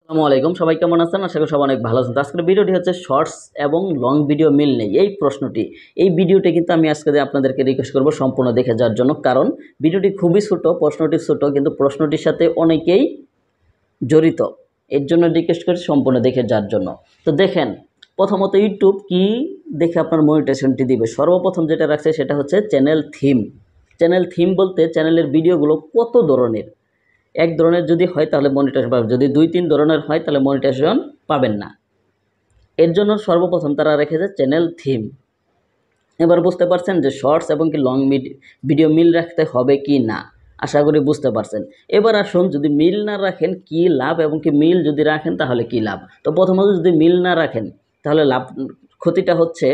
আসসালামু আলাইকুম, সবাই কেমন আছেন? আশা করি সবাই অনেক ভালো আছেন। তো আজকের ভিডিওটি হচ্ছে শর্টস এবং লং ভিডিও মিল নেই এই প্রশ্নটি। এই ভিডিওটি কিন্তু আমি আজকে আপনাদেরকে রিকোয়েস্ট করব সম্পূর্ণ দেখে যাওয়ার জন্য, কারণ ভিডিওটি খুবই ছোট, প্রশ্নটি ছোট কিন্তু প্রশ্নটির সাথে অনেকেই জড়িত। এর জন্য রিকোয়েস্ট করছি সম্পূর্ণ দেখে যাওয়ার জন্য। তো দেখেন, প্রথমত ইউটিউব কি দেখে আপনার মনিটাইজেশনটি দিবে। সর্বপ্রথম যেটা রাখছে সেটা হচ্ছে চ্যানেল থিম। চ্যানেল থিম বলতে চ্যানেলের ভিডিওগুলো কত ধরনের। এক ধরনের যদি হয় তাহলে মনিটাইজেশন পাবেন, যদি 2-3 ধরনের হয় তাহলে মনিটাইজেশন পাবেন না। এর জন্য সর্বপ্রথম তারা রেখেছে চ্যানেল থিম। এবার বুঝতে পারছেন যে শর্টস এবং কি লং ভিডিও মিল রাখতে হবে কি না, আশা করি বুঝতে পারছেন। এবার আসুন, যদি মিল না রাখেন কি লাভ এবং কি মিল যদি রাখেন তাহলে কি লাভ। তো প্রথমত যদি মিল না রাখেন তাহলে লাভ, ক্ষতিটা হচ্ছে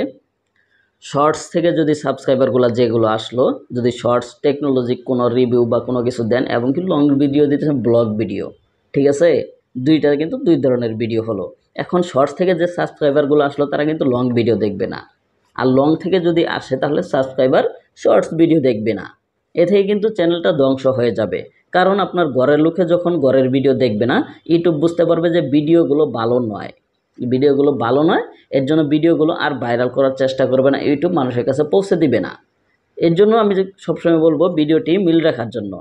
শর্টস থেকে যদি সাবস্ক্রাইবারগুলো যেগুলো আসলো, যদি শর্টস টেকনোলজি কোনো রিভিউ বা কোনো কিছু দেন এবং কি লং ভিডিও দিতেছেন ব্লগ ভিডিও, ঠিক আছে, দুইটা কিন্তু দুই ধরনের ভিডিও হলো। এখন শর্টস থেকে যে সাবস্ক্রাইবারগুলো আসলো তারা কিন্তু লং ভিডিও দেখবে না, আর লং থেকে যদি আসে তাহলে সাবস্ক্রাইবার শর্টস ভিডিও দেখবে না। এ থেকে কিন্তু চ্যানেলটা ধ্বংস হয়ে যাবে, কারণ আপনার ঘরের লোকে যখন ঘরের ভিডিও দেখবে না, ইউটিউব বুঝতে পারবে যে ভিডিওগুলো ভালো নয়, ভিডিওগুলো ভালো নয়। এর জন্য ভিডিওগুলো আর ভাইরাল করার চেষ্টা করবে না, ইউটিউব মানুষের কাছে পৌঁছে দিবে না। এর জন্য আমি সবসময় বলবো ভিডিওটি মিল রাখার জন্য।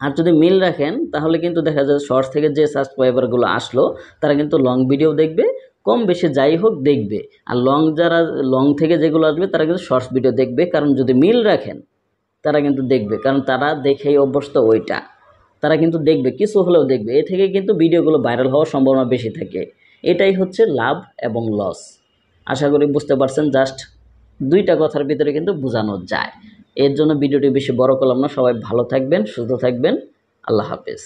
আর যদি মিল রাখেন তাহলে কিন্তু দেখা যায় শর্টস থেকে যে সাবস্ক্রাইবারগুলো আসলো তারা কিন্তু লং ভিডিও দেখবে, কম বেশি যাই হোক দেখবে। আর যারা লং থেকে যেগুলো আসবে তারা কিন্তু শর্টস ভিডিও দেখবে, কারণ যদি মিল রাখেন তারা কিন্তু দেখবে, কারণ তারা দেখেই অভ্যস্ত ওইটা। তারা কিন্তু দেখবে, কিছু হলেও দেখবে। এ থেকে কিন্তু ভিডিওগুলো ভাইরাল হওয়ার সম্ভাবনা বেশি থাকে। এটাই হচ্ছে লাভ এবং লস। আশা করি বুঝতে পারছেন। জাস্ট দুইটা কথার ভিতরে কিন্তু বোঝানো যায়। এর জন্য ভিডিওটি বেশি বড় করলাম না। সবাই ভালো থাকবেন, সুস্থ থাকবেন। আল্লাহ হাফেজ।